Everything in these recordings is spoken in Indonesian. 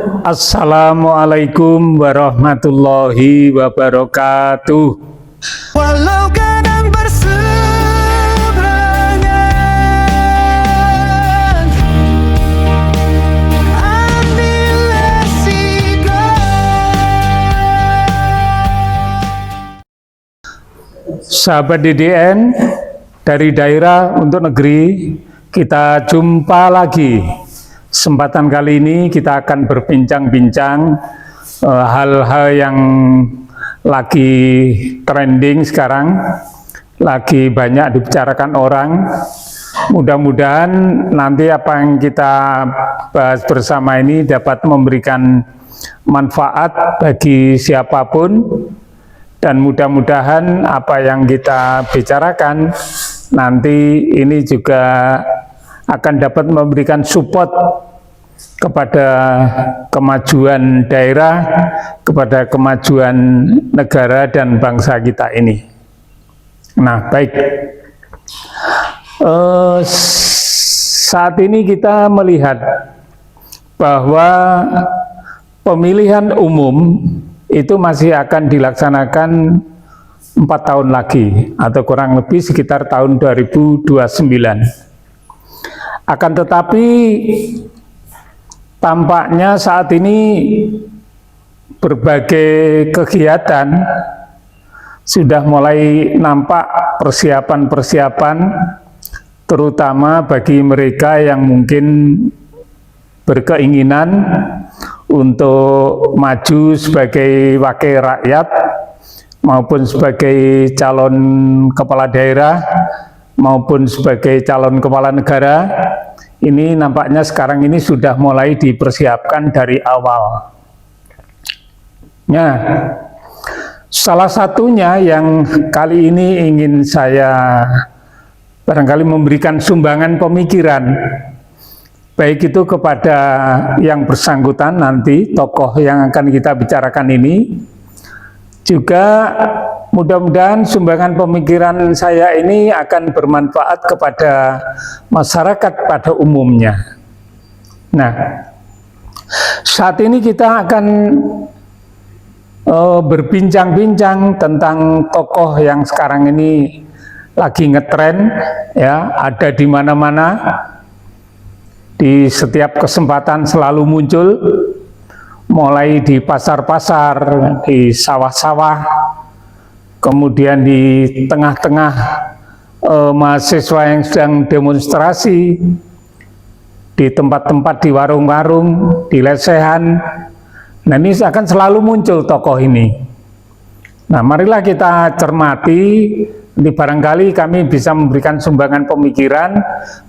Assalamualaikum warahmatullahi wabarakatuh. Walau kadang berseberangan, ambillah sikap. Sahabat DDN dari daerah untuk negeri, kita jumpa lagi. Kesempatan kali ini kita akan berbincang-bincang hal-hal yang lagi trending sekarang, lagi banyak dibicarakan orang. Mudah-mudahan nanti apa yang kita bahas bersama ini dapat memberikan manfaat bagi siapapun, dan mudah-mudahan apa yang kita bicarakan nanti ini juga akan dapat memberikan support kepada kemajuan daerah, kepada kemajuan negara dan bangsa kita ini. Nah, baik. Saat ini kita melihat bahwa pemilihan umum itu masih akan dilaksanakan 4 tahun lagi, atau kurang lebih sekitar tahun 2029. Akan tetapi tampaknya saat ini berbagai kegiatan sudah mulai nampak persiapan-persiapan, terutama bagi mereka yang mungkin berkeinginan untuk maju sebagai wakil rakyat maupun sebagai calon kepala daerah maupun sebagai calon kepala negara. Ini nampaknya sekarang ini sudah mulai dipersiapkan dari awal. Nah, salah satunya yang kali ini ingin saya barangkali memberikan sumbangan pemikiran, baik itu kepada yang bersangkutan nanti, tokoh yang akan kita bicarakan ini, juga mudah-mudahan sumbangan pemikiran saya ini akan bermanfaat kepada masyarakat pada umumnya. Nah, saat ini kita akan berbincang-bincang tentang tokoh yang sekarang ini lagi ngetren, ya, ada di mana-mana, di setiap kesempatan selalu muncul, mulai di pasar-pasar, di sawah-sawah, kemudian di tengah-tengah mahasiswa yang sedang demonstrasi, di tempat-tempat, di warung-warung, di lesehan. Nah, ini akan selalu muncul tokoh ini. Nah, marilah kita cermati, nanti barangkali kami bisa memberikan sumbangan pemikiran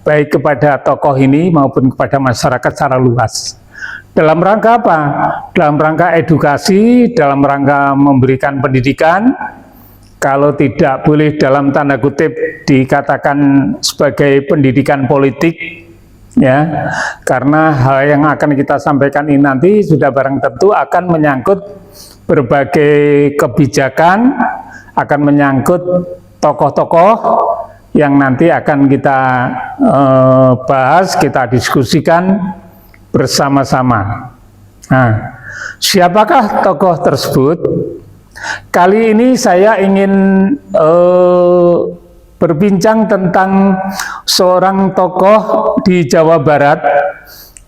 baik kepada tokoh ini maupun kepada masyarakat secara luas. Dalam rangka apa? Dalam rangka edukasi, dalam rangka memberikan pendidikan, kalau tidak boleh dalam tanda kutip dikatakan sebagai pendidikan politik, ya, karena hal yang akan kita sampaikan ini nanti sudah barang tentu akan menyangkut berbagai kebijakan, akan menyangkut tokoh-tokoh yang nanti akan kita bahas, kita diskusikan bersama-sama. Nah, siapakah tokoh tersebut? Kali ini saya ingin berbincang tentang seorang tokoh di Jawa Barat.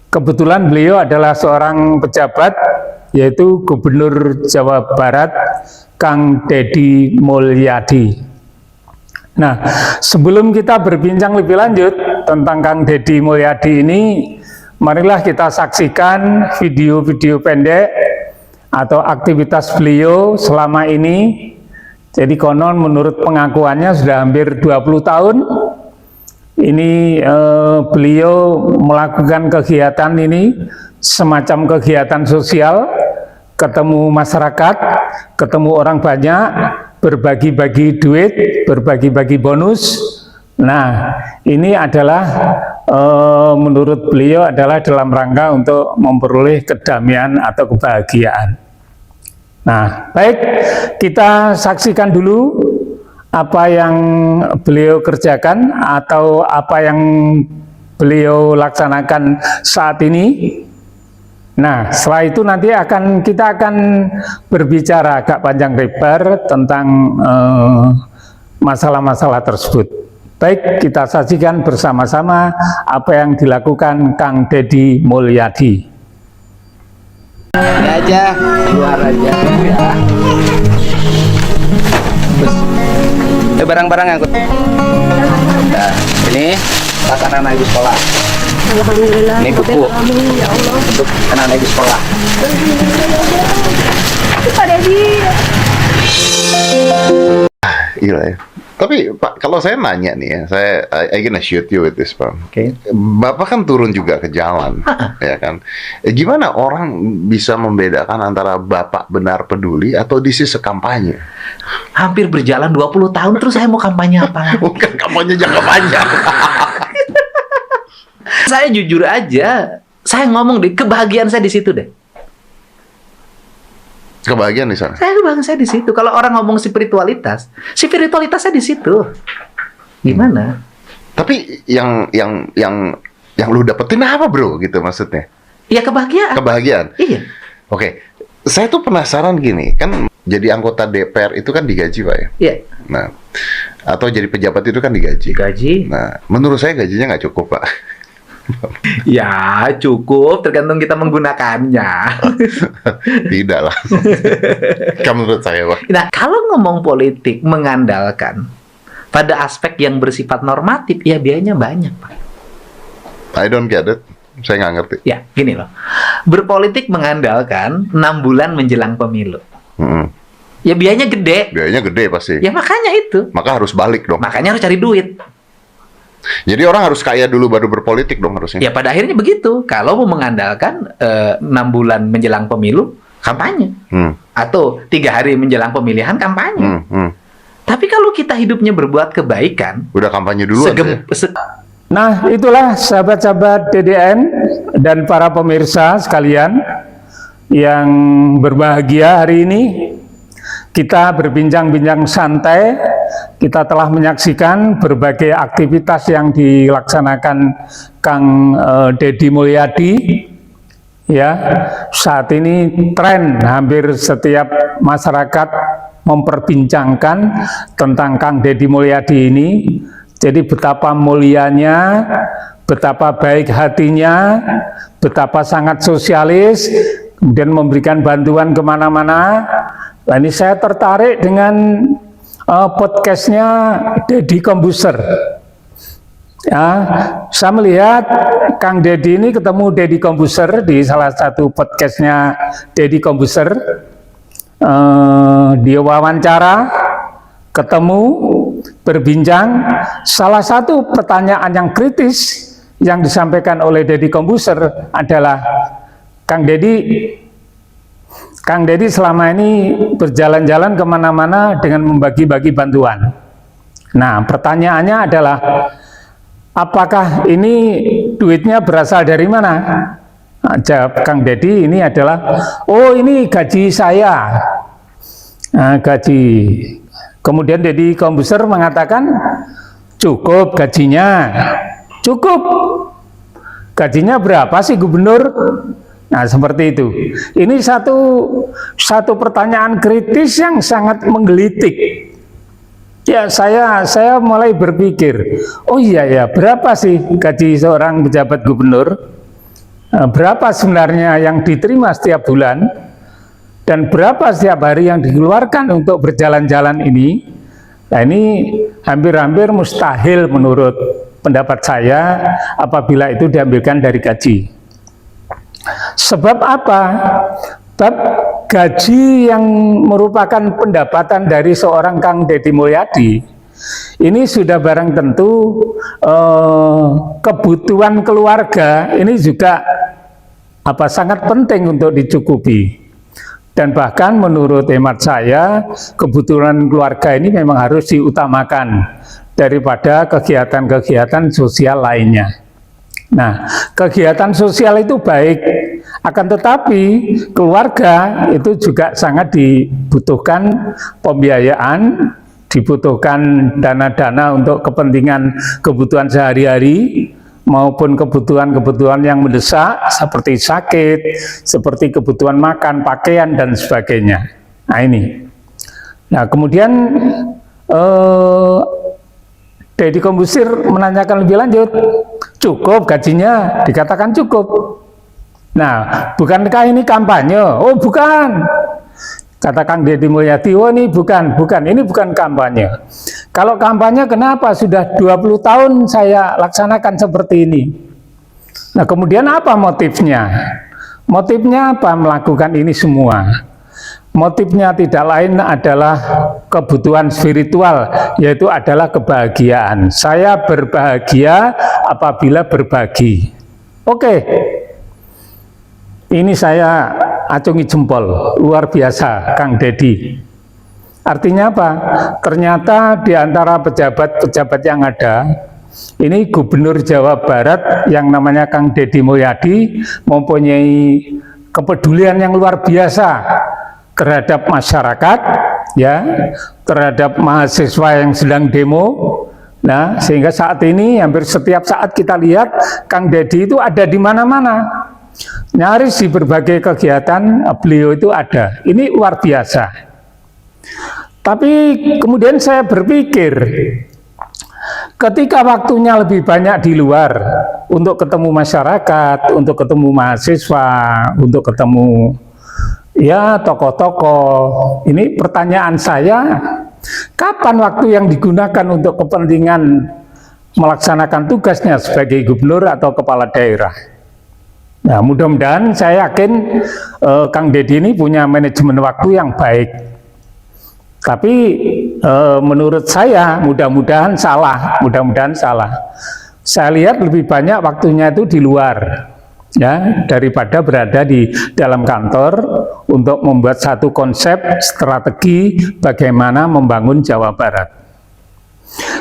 Kebetulan beliau adalah seorang pejabat, yaitu Gubernur Jawa Barat, Kang Deddy Mulyadi. Nah, sebelum kita berbincang lebih lanjut tentang Kang Deddy Mulyadi ini, marilah kita saksikan video-video pendek atau aktivitas beliau selama ini. Jadi konon menurut pengakuannya sudah hampir 20 tahun ini beliau melakukan kegiatan ini, semacam kegiatan sosial, ketemu masyarakat, ketemu orang banyak, berbagi-bagi duit, berbagi-bagi bonus. Nah, ini adalah menurut beliau adalah dalam rangka untuk memperoleh kedamaian atau kebahagiaan. Nah, baik, kita saksikan dulu apa yang beliau kerjakan atau apa yang beliau laksanakan saat ini. Nah, setelah itu nanti kita akan berbicara agak panjang lebar tentang masalah-masalah tersebut. Baik, kita saksikan bersama-sama apa yang dilakukan Kang Deddy Mulyadi. Ini aja, keluar aja. Terus, barang-barang angkut. Nah, ini makanan ibu sekolah. Alhamdulillah. Ini buku. Ya Allah. Untuk anak-anak ibu sekolah. Pak Deddy. Gila ya. Tapi Pak, kalau saya nanya nih ya, I gonna shoot you with this, Pak. Oke. Bapak kan turun juga ke jalan, ya kan? Gimana orang bisa membedakan antara Bapak benar peduli atau this is a kampanye? Hampir berjalan 20 tahun terus saya mau kampanye apa? Bukan kampanye jangka panjang. Saya jujur aja, saya ngomong deh, kebahagiaan saya di situ deh. Kebahagiaan di sana. Saya di situ. Kalau orang ngomong spiritualitas saya di situ. Gimana? Tapi yang lu dapetin apa, bro? Gitu maksudnya. Ya kebahagiaan. Kebahagiaan. Iya. Oke. Saya tuh penasaran gini, kan jadi anggota DPR itu kan digaji, Pak ya? Iya. Nah, atau jadi pejabat itu kan digaji. Gaji. Nah, menurut saya gajinya nggak cukup, Pak. Ya cukup, tergantung kita menggunakannya. Tidak lah. Kamu menurut saya, Pak. Nah, kalau ngomong politik mengandalkan pada aspek yang bersifat normatif, ya biayanya banyak, Pak. I don't get it. Saya nggak ngerti. Ya, gini loh. Berpolitik mengandalkan 6 bulan menjelang pemilu. Mm-mm. Ya biayanya gede. Biayanya gede pasti. Ya makanya itu. Maka harus balik dong. Makanya harus cari duit. Jadi orang harus kaya dulu baru berpolitik dong harusnya. Ya pada akhirnya begitu. Kalau mau mengandalkan 6 bulan menjelang pemilu, kampanye. Atau 3 hari menjelang pemilihan, kampanye. Tapi kalau kita hidupnya berbuat kebaikan, Udah kampanye duluan. Ya? Nah, itulah sahabat-sahabat DDN dan para pemirsa sekalian yang berbahagia hari ini. Kita berbincang-bincang santai, kita telah menyaksikan berbagai aktivitas yang dilaksanakan Kang Deddy Mulyadi. Ya, saat ini tren hampir setiap masyarakat memperbincangkan tentang Kang Deddy Mulyadi ini. Jadi betapa mulianya, betapa baik hatinya, betapa sangat sosialis, kemudian memberikan bantuan kemana-mana. Nah, ini saya tertarik dengan podcastnya Deddy Kombuser. Ya, saya melihat Kang Deddy ini ketemu Deddy Kombuser di salah satu podcastnya Deddy Kombuser. Dia wawancara, ketemu, berbincang. Salah satu pertanyaan yang kritis yang disampaikan oleh Deddy Kombuser adalah, Kang Deddy selama ini berjalan-jalan kemana-mana dengan membagi-bagi bantuan. Nah, pertanyaannya adalah, apakah ini duitnya berasal dari mana? Nah, jawab Kang Deddy, ini adalah, oh ini gaji saya. Nah, gaji. Kemudian Deddy Kombuser mengatakan, cukup gajinya. Cukup. Gajinya berapa sih gubernur? Nah, seperti itu. Ini satu pertanyaan kritis yang sangat menggelitik. Ya, saya mulai berpikir, oh iya ya, berapa sih gaji seorang pejabat gubernur? Berapa sebenarnya yang diterima setiap bulan? Dan berapa setiap hari yang dikeluarkan untuk berjalan-jalan ini? Nah, ini hampir-hampir mustahil menurut pendapat saya apabila itu diambilkan dari gaji. Sebab apa? Sebab gaji yang merupakan pendapatan dari seorang Kang Deddy Mulyadi ini sudah barang tentu kebutuhan keluarga ini juga sangat penting untuk dicukupi. Dan bahkan menurut hemat saya, kebutuhan keluarga ini memang harus diutamakan daripada kegiatan-kegiatan sosial lainnya. Nah, kegiatan sosial itu baik, akan tetapi keluarga itu juga sangat dibutuhkan pembiayaan, dibutuhkan dana-dana untuk kepentingan kebutuhan sehari-hari, maupun kebutuhan-kebutuhan yang mendesak seperti sakit, seperti kebutuhan makan, pakaian, dan sebagainya. Nah ini. Nah kemudian Deddy Kombusir menanyakan lebih lanjut, cukup gajinya? Dikatakan cukup. Nah, bukankah ini kampanye? Oh bukan. Kata Kang Deddy Mulyadi, oh ini bukan, ini bukan kampanye. Kalau kampanye kenapa? Sudah 20 tahun saya laksanakan seperti ini. Nah kemudian apa motifnya? Motifnya apa melakukan ini semua? Motifnya tidak lain adalah kebutuhan spiritual, yaitu adalah kebahagiaan. Saya berbahagia apabila berbagi. Oke. Ini saya acungi jempol, luar biasa Kang Deddy. Artinya apa? Ternyata di antara pejabat-pejabat yang ada, ini Gubernur Jawa Barat yang namanya Kang Deddy Mulyadi mempunyai kepedulian yang luar biasa terhadap masyarakat, ya, terhadap mahasiswa yang sedang demo. Nah, sehingga saat ini hampir setiap saat kita lihat Kang Deddy itu ada di mana-mana. Nyaris di berbagai kegiatan beliau itu ada. Ini luar biasa. Tapi kemudian saya berpikir, ketika waktunya lebih banyak di luar untuk ketemu masyarakat, untuk ketemu mahasiswa, untuk ketemu ya tokoh-tokoh, ini pertanyaan saya, kapan waktu yang digunakan untuk kepentingan melaksanakan tugasnya sebagai gubernur atau kepala daerah? Nah, mudah-mudahan saya yakin Kang Deddy ini punya manajemen waktu yang baik. Tapi menurut saya mudah-mudahan salah, Saya lihat lebih banyak waktunya itu di luar, ya, daripada berada di dalam kantor untuk membuat satu konsep strategi bagaimana membangun Jawa Barat.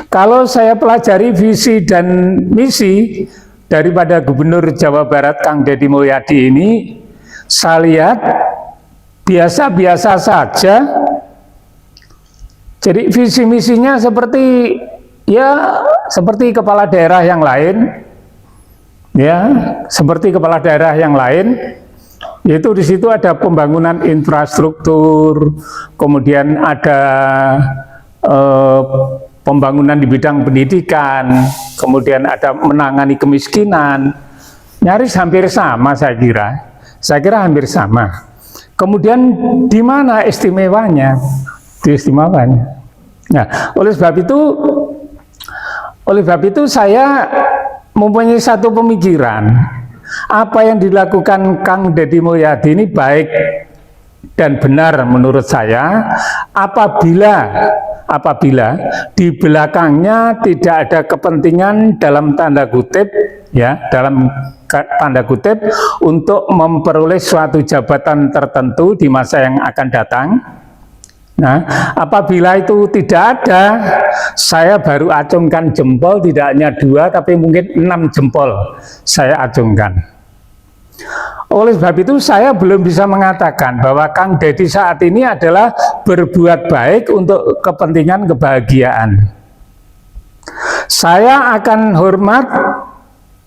Kalau saya pelajari visi dan misi daripada Gubernur Jawa Barat Kang Deddy Mulyadi ini, saya lihat biasa-biasa saja. Jadi visi misinya seperti ya seperti kepala daerah yang lain, ya seperti kepala daerah yang lain. Yaitu di situ ada pembangunan infrastruktur, kemudian ada pembangunan di bidang pendidikan, kemudian ada menangani kemiskinan, nyaris hampir sama saya kira. Saya kira hampir sama. Kemudian di mana istimewanya? Istimewanya. Nah, oleh sebab itu saya mempunyai satu pemikiran. Apa yang dilakukan Kang Deddy Mulyadi ini baik dan benar menurut saya apabila di belakangnya tidak ada kepentingan dalam tanda kutip, ya, dalam tanda kutip untuk memperoleh suatu jabatan tertentu di masa yang akan datang. Nah, apabila itu tidak ada, saya baru acungkan jempol, tidak hanya 2 tapi mungkin 6 jempol saya acungkan. Oleh sebab itu saya belum bisa mengatakan bahwa Kang Deddy saat ini adalah berbuat baik untuk kepentingan kebahagiaan. Saya akan hormat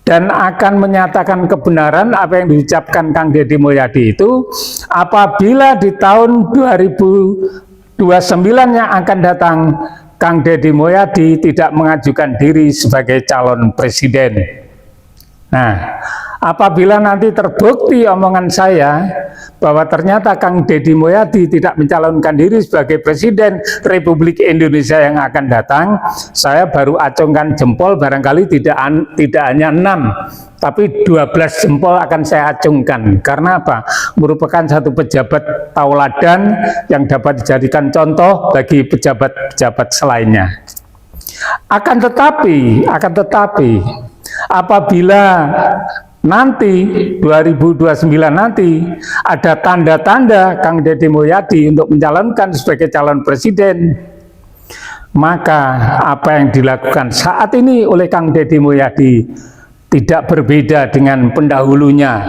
dan akan menyatakan kebenaran apa yang diucapkan Kang Deddy Mulyadi itu apabila di tahun 2029 yang akan datang Kang Deddy Mulyadi tidak mengajukan diri sebagai calon presiden. Nah, apabila nanti terbukti omongan saya bahwa ternyata Kang Deddy Mulyadi tidak mencalonkan diri sebagai Presiden Republik Indonesia yang akan datang, saya baru acungkan jempol, barangkali tidak hanya 6, tapi 12 jempol akan saya acungkan. Karena apa? Merupakan satu pejabat tauladan yang dapat dijadikan contoh bagi pejabat-pejabat selainnya. Akan tetapi apabila nanti 2029 nanti ada tanda-tanda Kang Deddy Mulyadi untuk mencalonkan sebagai calon presiden, maka apa yang dilakukan saat ini oleh Kang Deddy Mulyadi tidak berbeda dengan pendahulunya,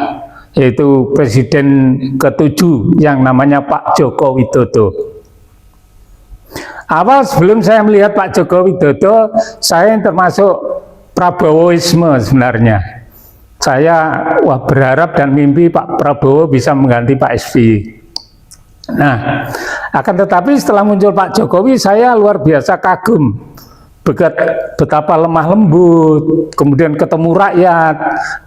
yaitu Presiden ke-7 yang namanya Pak Joko Widodo. Awal sebelum saya melihat Pak Joko Widodo, saya yang termasuk Prabowoisme sebenarnya. Saya berharap dan mimpi Pak Prabowo bisa mengganti Pak SBY. Nah, akan tetapi setelah muncul Pak Jokowi, saya luar biasa kagum betapa lemah lembut, kemudian ketemu rakyat,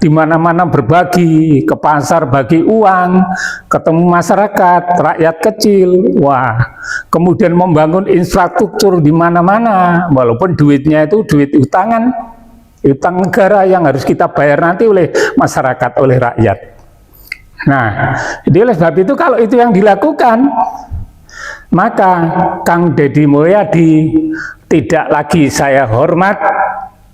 di mana-mana berbagi, ke pasar bagi uang, ketemu masyarakat, rakyat kecil, kemudian membangun infrastruktur di mana-mana, walaupun duitnya itu duit utang negara yang harus kita bayar nanti oleh masyarakat, oleh rakyat. Nah, jadi oleh sebab itu kalau itu yang dilakukan, maka Kang Deddy Mulyadi tidak lagi saya hormat,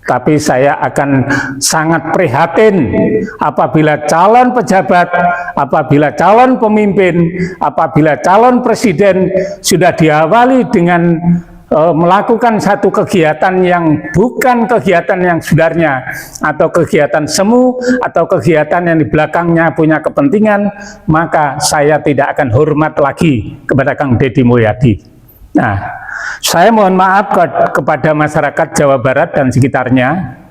tapi saya akan sangat prihatin apabila calon pejabat, apabila calon pemimpin, apabila calon presiden sudah diawali dengan melakukan satu kegiatan yang bukan kegiatan yang sebenarnya, atau kegiatan semu, atau kegiatan yang di belakangnya punya kepentingan, maka saya tidak akan hormat lagi kepada Kang Deddy Mulyadi. Nah, saya mohon maaf kepada masyarakat Jawa Barat dan sekitarnya.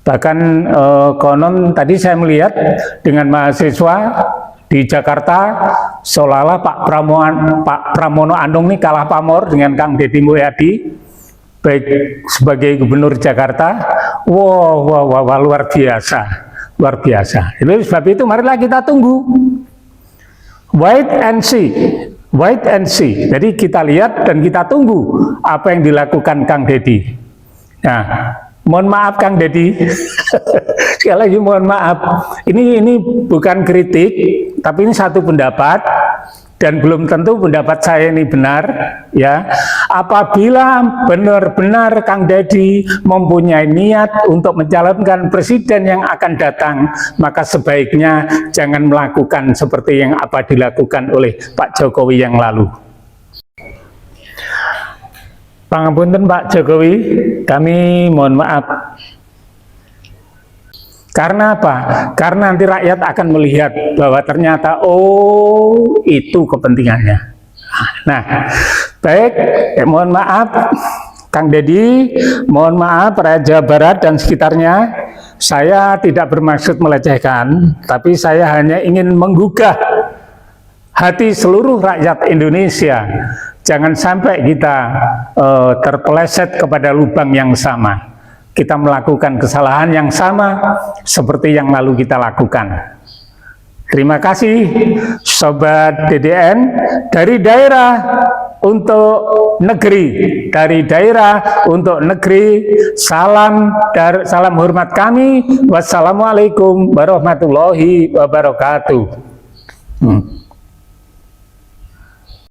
Bahkan konon tadi saya melihat dengan mahasiswa di Jakarta, seolah-olah Pak Pramono Anung ini kalah pamor dengan Kang Deddy Mulyadi, baik sebagai Gubernur Jakarta. Luar biasa, luar biasa. Itu sebab itu marilah kita tunggu, wait and see. Wait and see. Jadi kita lihat dan kita tunggu apa yang dilakukan Kang Deddy. Nah, mohon maaf Kang Deddy, sekali lagi mohon maaf. Ini bukan kritik, tapi ini satu pendapat dan belum tentu pendapat saya ini benar, ya. Apabila benar-benar Kang Deddy mempunyai niat untuk mencalonkan presiden yang akan datang, maka sebaiknya jangan melakukan seperti yang apa dilakukan oleh Pak Jokowi yang lalu. Pangapunten Pak Jokowi, kami mohon maaf. Karena apa? Karena nanti rakyat akan melihat bahwa ternyata itu kepentingannya. Nah, baik, mohon maaf Kang Deddy, mohon maaf rakyat Jawa Barat dan sekitarnya. Saya tidak bermaksud melecehkan, tapi saya hanya ingin menggugah hati seluruh rakyat Indonesia. Jangan sampai kita terpeleset kepada lubang yang sama. Kita melakukan kesalahan yang sama seperti yang lalu kita lakukan. Terima kasih Sobat DDN dari daerah untuk negeri, dari daerah untuk negeri. Salam hormat kami. Wassalamualaikum warahmatullahi wabarakatuh.